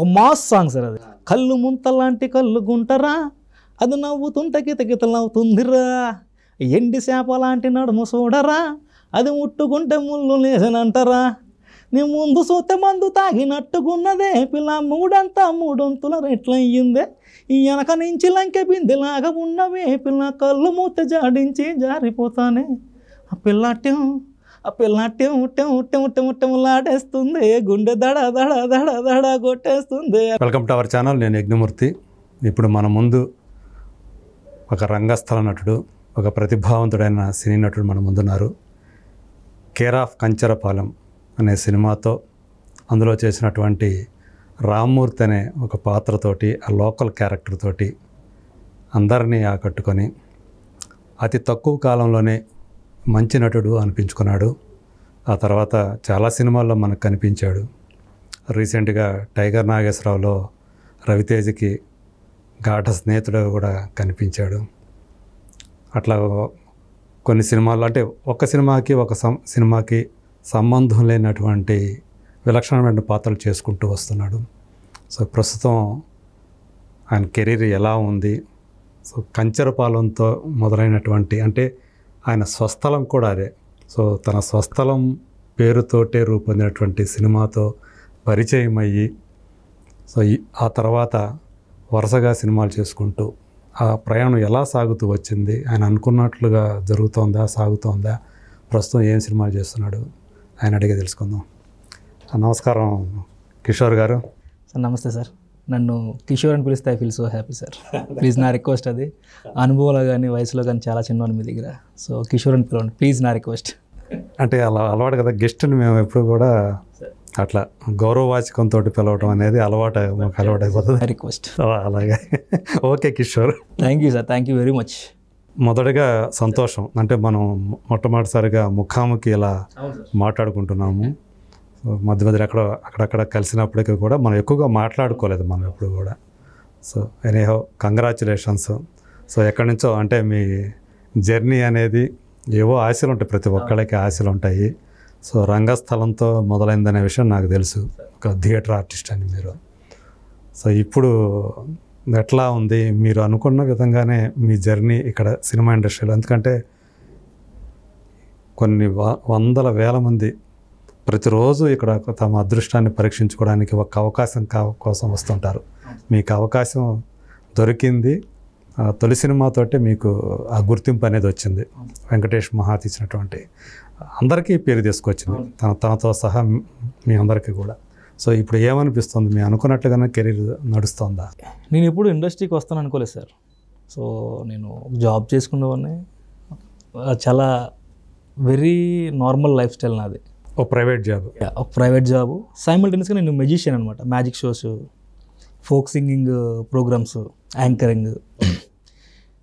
ఒక mass song sir అది. కళ్ళు ముంతలాంటి కళ్ళు గుంటరా, అది నవ్వుతుంటే కితకితలవుతుందిరా, ఎండి చేప లాంటి నడుము చూడరా, అది ముట్టుకుంటే ముళ్ళు లేదనంటారా, నీ ముందు చూస్తే మందు తాగినట్టుకున్నదే, పిల్ల మూడంతా మూడొంతుల రెట్లయ్యిందే, ఈ వెనక నుంచి లంకె బిందెలాగా ఉన్నవే, పిల్ల కళ్ళు మూత జాడించి జారిపోతానే, ఆ పిల్ల టెములాడేస్తుంది, గుండె దడ దడ దడ దడ కొట్టేస్తుంది. Welcome to our channel. నేను యజ్ఞమూర్తి. ఇప్పుడు మన ముందు ఒక రంగస్థల నటుడు, ఒక ప్రతిభావంతుడైన సినీ నటుడు మన ముందున్నారు. కేర్ ఆఫ్ కంచరపాలెం అనే సినిమాతో అందులో చేసినటువంటి రామ్మూర్తి అనే ఒక పాత్రతోటి, ఆ లోకల్ క్యారెక్టర్ తోటి అందరినీ ఆకట్టుకొని అతి తక్కువ కాలంలోనే మంచి నటుడు అనిపించుకున్నాడు. ఆ తర్వాత చాలా సినిమాల్లో మనకు కనిపించాడు. రీసెంట్గా టైగర్ నాగేశ్వరరావులో రవితేజకి గాఢ స్నేహితుడు కూడా కనిపించాడు. అట్లా కొన్ని సినిమాలు, అంటే ఒక సినిమాకి సినిమాకి సంబంధం లేనటువంటి విలక్షణమైన పాత్రలు చేసుకుంటూ వస్తున్నాడు. సో ప్రస్తుతం ఆయన కెరీర్ ఎలా ఉంది, సో కంచరపాలెంతో మొదలైనటువంటి, అంటే ఆయన స్వస్థలం కూడా అదే. సో తన స్వస్థలం పేరుతోటే రూపొందినటువంటి సినిమాతో పరిచయం అయ్యి, సో ఆ తర్వాత వరుసగా సినిమాలు చేసుకుంటూ ఆ ప్రయాణం ఎలా సాగుతూ వచ్చింది, ఆయన అనుకున్నట్లుగా జరుగుతోందా, సాగుతోందా, ప్రస్తుతం ఏం సినిమాలు చేస్తున్నాడు, ఆయన అడిగే తెలుసుకుందాం. నమస్కారం కిషోర్ గారు. సార్ నమస్తే సార్. నన్ను కిషోర్ అని పిలిస్తే I feel so happy sir. Please నా రిక్వెస్ట్ అది. అనుభవంలో కానీ వయసులో కానీ చాలా చిన్నవాడిని మీ దగ్గర. సో కిషోర్ అని పిలవండి ప్లీజ్, నా రిక్వెస్ట్. అంటే అలా అలవాటు కదా, గెస్ట్ని మేము ఎప్పుడు కూడా అట్లా గౌరవవాచకంతో పిలవడం అనేది అలవాటు అయిపోతుంది. రిక్వెస్ట్. అలాగే okay Kishore. Thank you sir, thank you very much. మొదటగా సంతోషం, అంటే మనం మొట్టమొదటిసారిగా ముఖాముఖి ఇలా మాట్లాడుకుంటున్నాము. మధ్య మధ్యలో అక్కడక్కడ కలిసినప్పటికీ కూడా మనం ఎక్కువగా మాట్లాడుకోలేదు మనం ఎప్పుడు కూడా. So anyhow congratulations. సో ఎక్కడి నుంచో, అంటే మీ జర్నీ అనేది ఏవో ఆశలు ఉంటాయి, ప్రతి ఒక్కళ్ళకి ఆశలు ఉంటాయి. సో రంగస్థలంతో మొదలైందనే విషయం నాకు తెలుసు, ఒక థియేటర్ ఆర్టిస్ట్ అని మీరు. సో ఇప్పుడు ఎట్లా ఉంది, మీరు అనుకున్న విధంగానే మీ జర్నీ ఇక్కడ సినిమా ఇండస్ట్రీలో? ఎందుకంటే కొన్ని వందల వేల మంది ప్రతిరోజు ఇక్కడ తమ అదృష్టాన్ని పరీక్షించుకోవడానికి ఒక అవకాశం కోసం వస్తుంటారు. మీకు అవకాశం దొరికింది, తొలి సినిమాతోటే మీకు ఆ గుర్తింపు అనేది వచ్చింది. వెంకటేష్ మహాత్ ఇచ్చినటువంటి అందరికీ పేరు తీసుకొచ్చింది, తనతో సహా మీ అందరికీ కూడా. సో ఇప్పుడు ఏమనిపిస్తుంది, మీ అనుకున్నట్లుగానే కెరీర్ నడుస్తుందా? నేను ఎప్పుడు ఇండస్ట్రీకి వస్తాను అనుకోలేదు సార్. సో నేను జాబ్ చేసుకునేవాడిని, చాలా వెరీ నార్మల్ లైఫ్ స్టైల్ నాది. ఒక ప్రైవేట్ జాబ్, ఒక ప్రైవేట్ జాబు. సైమల్టేనియస్గా నేను మ్యూజిషియన్ అనమాట. Magic shows, folk singing programmes, anchoring.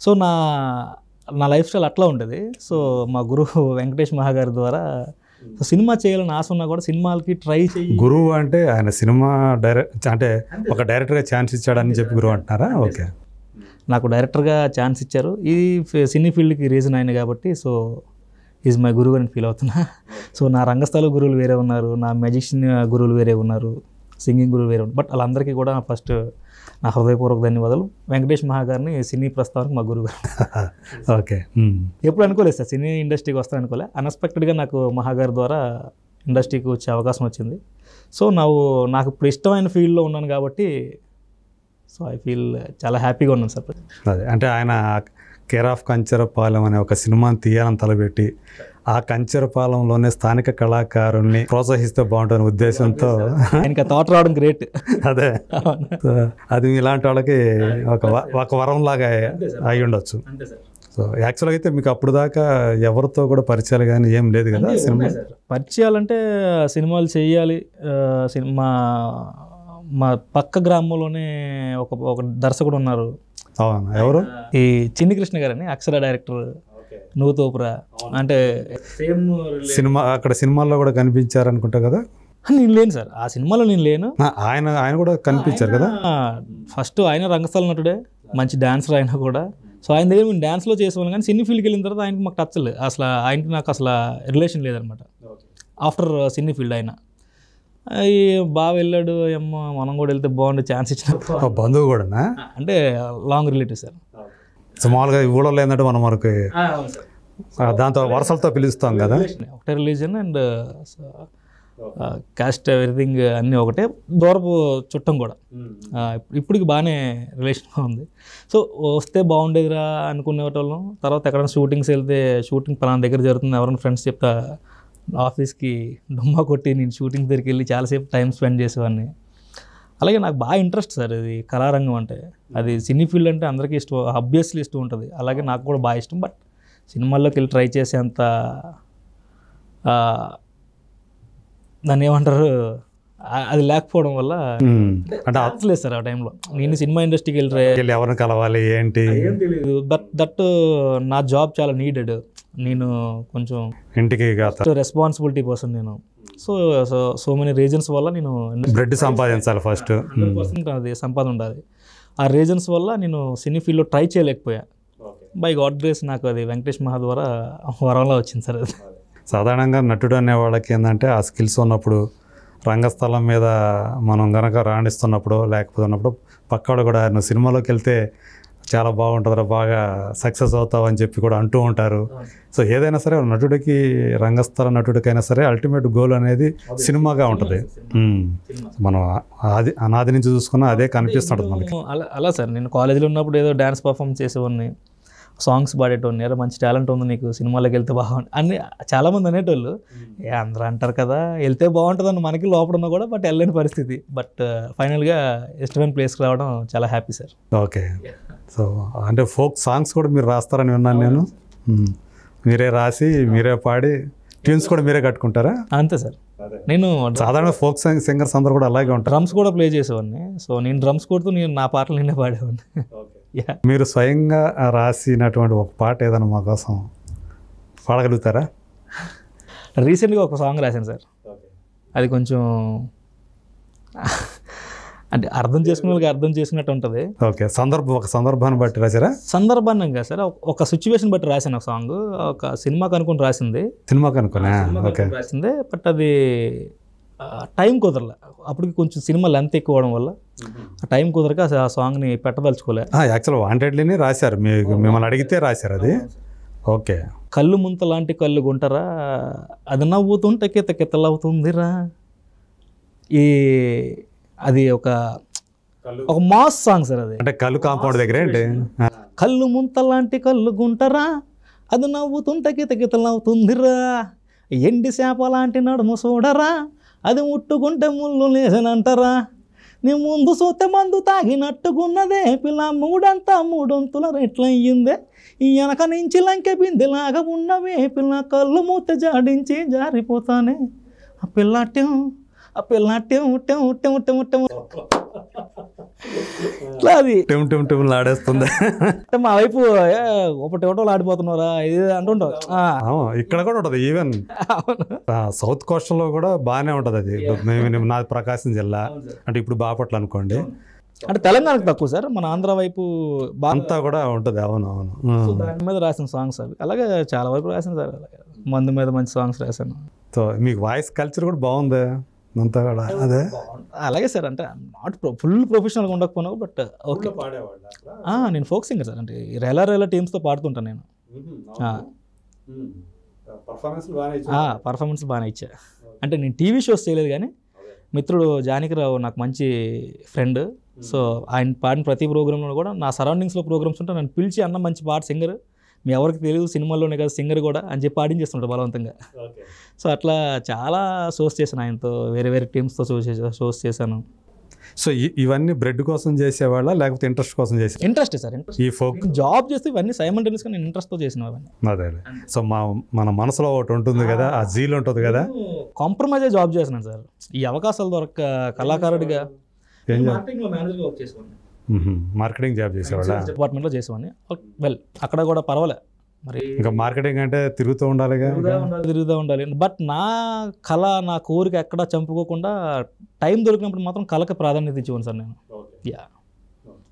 So నా లైఫ్ స్టైల్ అట్లా ఉంటుంది. సో మా గురువు వెంకటేష్ మహాగారి ద్వారా సినిమా చేయాలని ఆశ ఉన్నా కూడా సినిమాలకి ట్రై చేయి. గురువు అంటే ఆయన సినిమా అంటే ఒక డైరెక్టర్గా ఛాన్స్ ఇచ్చాడని చెప్పి గురువు అంటున్నారా? ఓకే, నాకు డైరెక్టర్గా ఛాన్స్ ఇచ్చారు. ఇది సినీ ఫీల్డ్కి రీజన్ అయిన కాబట్టి సో ఈజ్ మై గురువు అని ఫీల్ అవుతున్నా. సో నా రంగస్థల గురువులు వేరే ఉన్నారు, నా మ్యాజిషియన్ గురువులు వేరే ఉన్నారు, సింగింగ్ గురువులు వేరే ఉన్నారు. బట్ వాళ్ళందరికీ కూడా ఫస్ట్ నా హృదయపూర్వక ధన్యవాదాలు. వెంకటేష్ మహాగారిని సినీ ప్రస్తావనకు మా గురువు గారు. ఓకే, ఎప్పుడు అనుకోలేదు సార్ సినీ ఇండస్ట్రీకి వస్తాను అనుకోలే. అన్ఎక్స్పెక్టెడ్గా నాకు మహాగారి ద్వారా ఇండస్ట్రీకి వచ్చే అవకాశం వచ్చింది. సో నాకు ఇప్పుడు ఇష్టమైన ఫీల్డ్లో ఉన్నాను కాబట్టి సో ఐ ఫీల్ చాలా హ్యాపీగా ఉన్నాను సార్. అదే అంటే ఆయన కేర్ ఆఫ్ కంచరపాలెం అనే ఒక సినిమాని తీయాలని తలపెట్టి ఆ కంచరపాలెంలోనే స్థానిక కళాకారుల్ని ప్రోత్సహిస్తే బాగుంటుందనే ఉద్దేశంతో ఆయనకి థాట్ రావడం గ్రేట్. అదే అది ఇలాంటి వాళ్ళకి ఒక వరం లాగా అయి ఉండొచ్చు. సో యాక్చువల్గా అయితే మీకు అప్పుడు దాకా ఎవరితో కూడా పరిచయాలు కానీ ఏం లేదు కదా? సినిమా పరిచయాలంటే సినిమాలు చేయాలి. మా పక్క గ్రామంలోనే ఒక దర్శకుడు ఉన్నారు. అవును, ఎవరు? ఈ చిన్ని కృష్ణ గారని, అక్షర డైరెక్టర్, నువ్వుతోపురా. అంటే సినిమా అక్కడ సినిమాల్లో కూడా కనిపించారు అనుకుంటా కదా? నేను లేను సార్ ఆ సినిమాలో, నేను లేను. ఆయన కూడా కనిపించారు కదా? ఫస్ట్ ఆయన రంగస్థల నటుడే, మంచి డాన్సర్ ఆయన కూడా. సో ఆయన దగ్గర మేము డ్యాన్స్లో చేసేవాళ్ళం, కానీ సినీ ఫీల్డ్కి వెళ్ళిన తర్వాత ఆయనకి మాకు టచ్ లేదు అసలు. ఆయనకి నాకు అసలు రిలేషన్ లేదనమాట ఆఫ్టర్ సినీ ఫీల్డ్. ఆయన అవి బాగా వెళ్ళాడు, ఏమో మనం కూడా వెళ్తే బాగుండే ఛాన్స్ ఇచ్చినప్పుడు బంధువు కూడానా? అంటే లాంగ్ రిలేటివ్ సార్. సో మామూలుగా ఈ ఊళ్ళో ఏంటంటే మనం మనకి దాంతో వరుసలతో పిలుస్తాం కదా. ఒకటే రిలీజన్ అండ్ కాస్ట్ ఎవ్రీథింగ్ అన్నీ ఒకటే, దూరపు చుట్టం కూడా. ఇప్పటికి బాగానే రిలేషన్గా ఉంది. సో వస్తే బాగుండేదిరా అనుకునేటోళ్ళం. తర్వాత ఎక్కడైనా షూటింగ్స్ వెళ్తే షూటింగ్ పలానా దగ్గర జరుగుతుంది ఎవరైనా ఫ్రెండ్స్ చెప్తా ఆఫీస్కి డుమ్మా కొట్టి నేను షూటింగ్ దగ్గరికి వెళ్ళి చాలాసేపు టైం స్పెండ్ చేసేవాడిని. అలాగే నాకు బాగా ఇంట్రెస్ట్ సార్ ఇది కళారంగం అంటే. అది సినీ ఫీల్డ్ అంటే అందరికీ ఇష్టం, ఆబ్వియస్లీ ఇష్టం ఉంటుంది. అలాగే నాకు కూడా బాగా ఇష్టం. బట్ సినిమాల్లోకి వెళ్ళి ట్రై చేసేంత దాన్ని ఏమంటారు అది లేకపోవడం వల్ల అంటే లేదు సార్ ఆ టైంలో. నేను సినిమా ఇండస్ట్రీకి వెళ్ళి ఎవరిని కలవాలి ఏంటి ఏం తెలియదు. దట్ నా జాబ్ చాలా నీడెడ్. నేను కొంచెం ఇంటికి రెస్పాన్సిబిలిటీ పర్సన్ నేను. సో మెనీ రీజన్స్ వల్ల నేను బ్రెడ్ సంపాదించాలి ఫస్ట్, 100% అది సంపాదన ఉండాలి. ఆ రీజన్స్ వల్ల నేను సినీ ఫీల్డ్లో ట్రై చేయలేకపోయా. బై గాడ్ గ్రేస్ నాకు అది వెంకటేష్ మహా ద్వారా వరంలో వచ్చింది సార్. అది సాధారణంగా నటుడు అనే వాళ్ళకి ఏంటంటే ఆ స్కిల్స్ ఉన్నప్పుడు రంగస్థలం మీద మనం కనుక రాణిస్తున్నప్పుడు లేకపోతే ఉన్నప్పుడు పక్కాడు కూడా నువ్వు సినిమాలోకి వెళ్తే చాలా బాగుంటుందిరా, బాగా సక్సెస్ అవుతావు అని చెప్పి కూడా అంటూ ఉంటారు. సో ఏదైనా సరే నటుడికి, రంగస్థల నటుడికైనా సరే అల్టిమేట్ గోల్ అనేది సినిమాగా ఉంటుంది. మనం అనాది నుంచి చూసుకున్నా అదే కనిపిస్తుంటుంది మనకి. అలా సార్ నేను కాలేజీలో ఉన్నప్పుడు ఏదో డ్యాన్స్ పర్ఫామ్ చేసేవాడిని, సాంగ్స్ పాడేటోడిని. ఏదో మంచి టాలెంట్ ఉంది నీకు, సినిమాలోకి వెళ్తే బాగుంటుంది అని చాలామంది అనేటోళ్ళు. అందరూ అంటారు కదా వెళ్తే బాగుంటుందని మనకి లోపల ఉన్నా కూడా, బట్ వెళ్ళలేని పరిస్థితి. బట్ ఫైనల్గా ఇష్టమైన ప్లేస్కి రావడం చాలా హ్యాపీ సార్. ఓకే. సో అంటే ఫోక్ సాంగ్స్ కూడా మీరు రాస్తారని విన్నాను నేను. మీరే రాసి మీరే పాడి ట్యూన్స్ కూడా మీరే కట్టుకుంటారా? అంతే సార్. నేను సాధారణ ఫోక్ సింగర్స్ అందరూ కూడా అలాగే ఉంటారు. డ్రమ్స్ కూడా ప్లే చేసేవాడిని. సో నేను డ్రమ్స్ కొడుతూ నేను నా పాటలు నేనే పాడేవాడిని. మీరు స్వయంగా రాసినటువంటి ఒక పాట ఏదైనా మా కోసం పాడగలుగుతారా? రీసెంట్గా ఒక సాంగ్ రాశాను సార్. అది కొంచెం అంటే అర్థం చేసుకునే వాళ్ళకి అర్థం చేసుకున్నట్టు ఉంటుంది. ఓకే. ఒక సందర్భాన్ని బట్టి రాశారా? సందర్భాన్ని కాదు సార్, ఒక సిచ్యువేషన్ బట్టి రాశాను. ఒక సాంగ్ ఒక సినిమాకి అనుకుని రాసింది. సినిమాకి అనుకున్నా రాసిందే, బట్ అది టైం కుదరలే. అప్పటికి కొంచెం సినిమా లెంత్ ఎక్కువ అవడం వల్ల ఆ టైం కుదరక ఆ సాంగ్ని పెట్టదలుచుకోలే. యాక్చువల్ వాంటెడ్లీనే రాశారు, మిమ్మల్ని అడిగితే రాశారు అది. ఓకే. కళ్ళు ముంత లాంటి కళ్ళు గుంటరా, అది నవ్వుతుంటే కిత కితలవుతుందిరా. అది ఒక మాస్ సాంగ్ సార్. అది అంటే కళ్ళు కాంపౌండ్ దగ్గర ఏంటి, కళ్ళు ముంత లాంటి కళ్ళు గుంటరా, అది నవ్వుతుంటే కిత కితలవుతుందిరా. ఎండి చేప లాంటి నడుము చూడరా, అది ముట్టుకుంటే ముళ్ళు లేసనంటారా. నీ ముందు చూస్తే మందు తాగినట్టుకున్నదే పిల్ల, మూడంతా మూడొంతుల రెట్లయ్యిందే. ఈ వెనక నుంచి లంకె బిందెలాగా ఉన్నవే పిల్ల, కళ్ళు మూత జాడించి జారిపోతానే. ఆ పిల్లాట్యం ఇట్లా అది ఆడేస్తుంది. మా వైపు ఒకటి ఆడిపోతున్నారా ఇది అంటుంటావు. ఇక్కడ కూడా ఉంటుంది. ఈవెన్ సౌత్ కోస్టల్లో కూడా బాగానే ఉంటుంది అది. నాది ప్రకాశం జిల్లా, అంటే ఇప్పుడు బాపట్ల అనుకోండి. అంటే తెలంగాణకు తక్కువ సార్, మన ఆంధ్ర వైపు అంతా కూడా ఉంటుంది. అవును అవును. దాని మీద రాసిన సాంగ్స్ అవి. అలాగే చాలా వరకు రాశాను సార్. మందు మీద మంచి సాంగ్స్ రాశాను. సో మీకు వాయిస్ కల్చర్ కూడా బాగుంది అంతా కూడా. అదే అలాగే సార్. అంటే నాట్ ఫుల్ ప్రొఫెషనల్గా ఉండకపోయినా బట్ ఓకే. నేను ఫోక్ సింగర్ సార్. అంటే రేలా టీమ్స్తో పాడుతుంటాను నేను. పర్ఫార్మెన్స్ బాగానే ఇచ్చా. అంటే నేను టీవీ షోస్ చేయలేదు, కానీ మిత్రుడు జానకిరావు నాకు మంచి ఫ్రెండ్. సో ఆయన పాడిన ప్రతి ప్రోగ్రాంలో కూడా నా సరౌండింగ్స్లో ప్రోగ్రామ్స్ ఉంటే నన్ను పిలిచి అన్న మంచి పాట సింగర్, మీ ఎవరికి తెలియదు సినిమాల్లోనే కదా సింగర్ కూడా అని చెప్పి పాడించేస్తుంటారు బలవంతంగా. సో అట్లా చాలా షోస్ చేశాను ఆయనతో, వేరే వేరే టీమ్స్తో షోస్ చేశాను. సో ఇవన్నీ బ్రెడ్ కోసం చేసేవాళ్ళ లేకపోతే ఇంట్రెస్ట్ కోసం చేసే? Interest sir. ఈ ఫోక్ జాబ్ చేస్తే ఇవన్నీ సైమల్టేనియస్గా నేను ఇంట్రెస్ట్తో చేసినవన్నీ. అదే. సో మన మనసులో ఒకటి ఉంటుంది కదా, ఆ జీల్ ఉంటుంది కదా. కాంప్రమైజ్ జాబ్ చేస్తున్నాను సార్. ఈ అవకాశాలు దొరక్క కళాకారుడిగా మేనేజర్గా వర్క్ చేసేవాడిని. మార్కెటింగ్ జాబ్ చేసేవాళ్ళ? డిపార్ట్మెంట్లో చేసేవాడిని. వెల్ అక్కడ కూడా పర్వాలే. మరి ఇంకా మార్కెటింగ్ అంటే తిరుగుతూ ఉండాలి, తిరుగుతూ ఉండాలి. బట్ నా కళ, నా కోరిక ఎక్కడా చంపుకోకుండా టైం దొరికినప్పుడు మాత్రం కళకి ప్రాధాన్యత ఇచ్చేవాను సార్ నేను.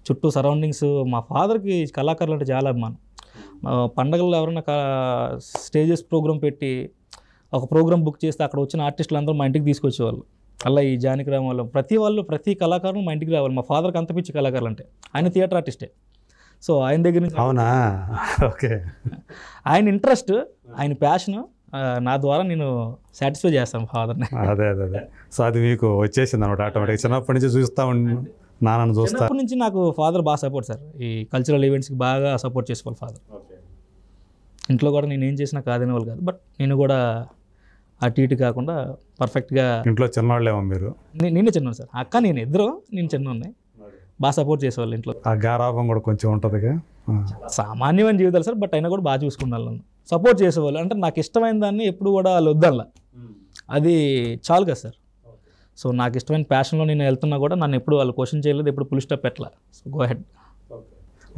చుట్టూ సరౌండింగ్స్, మా ఫాదర్కి కళాకారులు అంటే చాలా అభిమానం. పండగల్లో ఎవరైనా స్టేజెస్ ప్రోగ్రామ్ పెట్టి ఒక ప్రోగ్రామ్ బుక్ చేస్తే అక్కడ వచ్చిన ఆర్టిస్టులు అందరూ మా ఇంటికి తీసుకొచ్చేవాళ్ళు. అలా ఈ జానకిరామ్ వాళ్ళు ప్రతి కళాకారులు మా ఇంటికి రావాలి. మా ఫాదర్కి అంత పిచ్చి కళాకారులు అంటే. ఆయన థియేటర్ ఆర్టిస్టే. సో ఆయన దగ్గర నుంచి అవునా? ఓకే. ఆయన ఇంట్రెస్ట్, ఆయన ప్యాషన్ నా ద్వారా నేను సాటిస్ఫై చేస్తాను ఫాదర్ని. అదే అదే అదే. సో అది మీకు వచ్చేసింది అనమాట ఆటోమేటిక్. చిన్నప్పటి నుంచి చూస్తూ నాన్నను చూస్తా. చిన్నప్పటి నుంచి నాకు ఫాదర్ బాగా సపోర్ట్ సార్. ఈ కల్చరల్ ఈవెంట్స్కి బాగా సపోర్ట్ చేసుకోవాలి ఫాదర్. ఇంట్లో కూడా నేను ఏం చేసినా కాదనే వాళ్ళు కాదు. బట్ నేను కూడా అటు ఇటు కాకుండా పర్ఫెక్ట్గా. ఇంట్లో చిన్నవాళ్ళేమో మీరు? నేనే చిన్నాను సార్. అక్క నేను ఇద్దరు, నేను చిన్న బాగా సపోర్ట్ చేసేవాళ్ళు ఇంట్లో. ఆ గారాభం కూడా కొంచెం ఉంటుందిగా. సామాన్యమైన జీవితాలు సార్. బట్ అయినా కూడా బాగా చూసుకున్నాను, నన్ను సపోర్ట్ చేసేవాళ్ళు. అంటే నాకు ఇష్టమైన దాన్ని ఎప్పుడు కూడా వాళ్ళు వద్దల్లా, అది చాలు కదా సార్. సో నాకు ఇష్టమైన ప్యాషన్లో నేను వెళ్తున్నా కూడా నన్ను ఎప్పుడు వాళ్ళు క్వశ్చన్ చేయలేదు, ఎప్పుడు పుల్ స్టాప్ పెట్టలా. So go head.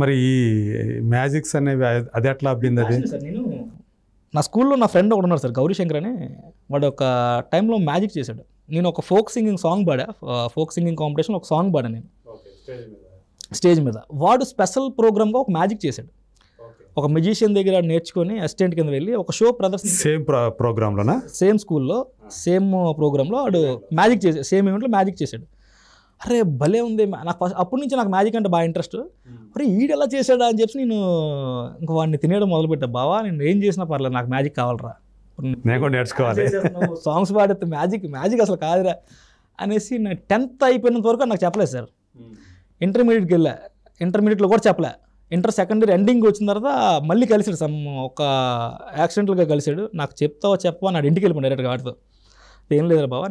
మరి ఈ మ్యాజిక్స్ అనేవి అది ఎట్లా అబ్బింది? అది నేను నా స్కూల్లో నా ఫ్రెండ్ ఒకడు ఉన్నాడు సార్, గౌరీశంకర్ అని. వాడు ఒక టైంలో మ్యాజిక్ చేశాడు. నేను ఒక ఫోక్ సింగింగ్ సాంగ్ పాడా, ఫోక్ సింగింగ్ కాంపిటీషన్లో ఒక సాంగ్ పాడా నేను స్టేజ్ మీద. వాడు స్పెషల్ ప్రోగ్రామ్గా ఒక మ్యాజిక్ చేశాడు. ఒక మెజిషియన్ దగ్గర నేర్చుకొని అసిస్టెంట్ కింద వెళ్ళి ఒక షో ప్రదర్శన. సేమ్ ప్రోగ్రాంలోనా? సేమ్ స్కూల్లో సేమ్ ప్రోగ్రాంలో వాడు మ్యాజిక్ చేశాడు. సేమ్ ఈవెంట్లో మ్యాజిక్ చేశాడు. అరే భలే ఉంది. నాకు అప్పటి నుంచి నాకు మ్యాజిక్ అంటే బాగా ఇంట్రెస్ట్. అరే ఈడు ఎలా చేశాడా అని చెప్పి నేను ఇంకా వాడిని తినేయడం మొదలుపెట్టా. బావా నేను ఏం చేసినా పర్లేదు, నాకు మ్యాజిక్ కావాలరా, నేను కూడా నేర్చుకోవాలి, సాంగ్స్ పాడితే మ్యాజిక్ అసలు కాదురా అనేసి. నేను 10th అయిపోయినంత వరకు నాకు చెప్పలేదు సార్. ఇంటర్మీడియట్కి వెళ్ళా, ఇంటర్మీడియట్లో కూడా చెప్పలే. ఇంటర్ సెకండ్ ఇయర్ ఎండింగ్ వచ్చిన తర్వాత మళ్ళీ కలిసాడు. ఒక యాక్సిడెంటల్గా కలిసాడు. నాకు చెప్తావో చెప్పవా, నాడు ఇంటికి వెళ్ళిపోయాను డైరెక్ట్గా. వాడితో ఏం లేదురా బాబా,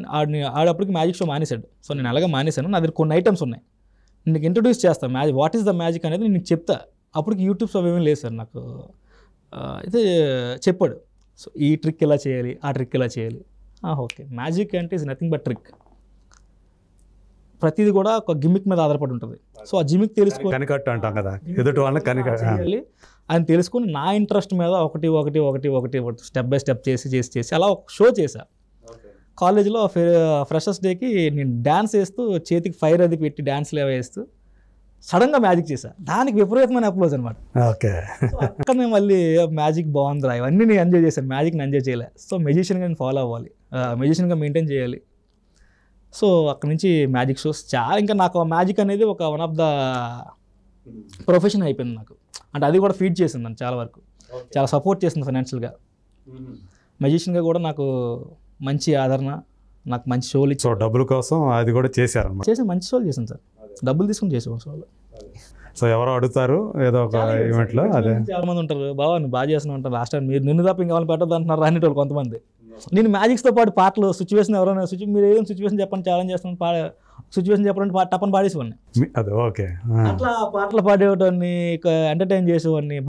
ఆడప్పటికి మ్యాజిక్ షో మానేశాడు. సో నేను అలాగే మానేశాను. నా దగ్గర కొన్ని ఐటమ్స్ ఉన్నాయి, నీకు ఇంట్రొడ్యూస్ చేస్తాను magic, what is the magic అనేది నేను చెప్తా. అప్పటికి యూట్యూబ్స్ అవి ఏమీ లేదు సార్ నాకు. అయితే చెప్పాడు, సో ఈ ట్రిక్ ఎలా చేయాలి, ఆ ట్రిక్ ఎలా చేయాలి. ఓకే, మ్యాజిక్ అంటే ఇస్ నథింగ్ బట్ ట్రిక్. ప్రతిది కూడా ఒక గిమిక్ మీద ఆధారపడి ఉంటుంది. సో ఆ జిమిక్ తెలుసుకొని కనికట్టు అంటాం కదా, ఎదుటి వాళ్ళని కనికట్టాలి అని తెలుసుకొని నా ఇంట్రెస్ట్ మీద ఒకటి స్టెప్ బై స్టెప్ చేసి అలా ఒక షో చేశా. కాలేజీలో ఫ్రెషర్స్ డేకి నేను డ్యాన్స్ వేస్తూ చేతికి ఫైర్ అది పెట్టి డ్యాన్స్లు అవి వేస్తూ సడన్గా మ్యాజిక్ చేశా. దానికి విపరీతమైన అప్లోజ్ అనమాట. ఓకే, అక్కడ నేను మళ్ళీ మ్యాజిక్ బాగుందిరా, ఇవన్నీ నేను ఎంజాయ్ చేశాను, మ్యాజిక్ని ఎంజాయ్ చేయలే. సో మెజిషియన్గా నేను ఫాలో అవ్వాలి, మెజిషియన్గా మెయింటైన్ చేయాలి. సో అక్కడ నుంచి మ్యాజిక్ షోస్ చాలా. ఇంకా నాకు మ్యాజిక్ అనేది ఒక వన్ ఆఫ్ ద ప్రొఫెషన్ అయిపోయింది నాకు. అంటే అది కూడా ఫీడ్ చేసింది నన్ను చాలా వరకు, చాలా సపోర్ట్ చేసింది ఫైనాన్షియల్గా. మెజిషియన్గా కూడా నాకు మంచి ఆదరణ, నాకు మంచి షోలు ఇచ్చి. సో డబ్బుల కోసం అది కూడా చేశారు, మంచి షోలు చేశాను సార్, డబ్బులు తీసుకుని చేసాను షోలు. సో ఎవరో అడుగుతారు ఏదో ఒక ఈవెంట్లో, అదే చాలా మంది ఉంటారు, బాబా నువ్వు బాగా చేస్తున్నావు అంటారు. లాస్ట్ టైం మీరు నిన్ను తప్ప ఇంకెవరు పెట్టద్దు అంటున్నారు రానిటోళ్ళు కొంతమంది. నేను మ్యాజిక్స్తో పాటు పాటలు సిచ్యువేషన్ ఎవరైనా మీరు ఏదైనా సిచ్యువేషన్ చెప్పండి, ఛాలెంజ్ చేస్తాను, సిచ్యువేషన్ చెప్పడానికి టప్పని పాడేసేవాడిని. అదే ఓకే. అట్లా పాటలు పాడేవాడిని, ఎంటర్టైన్ చేసేవాడిని.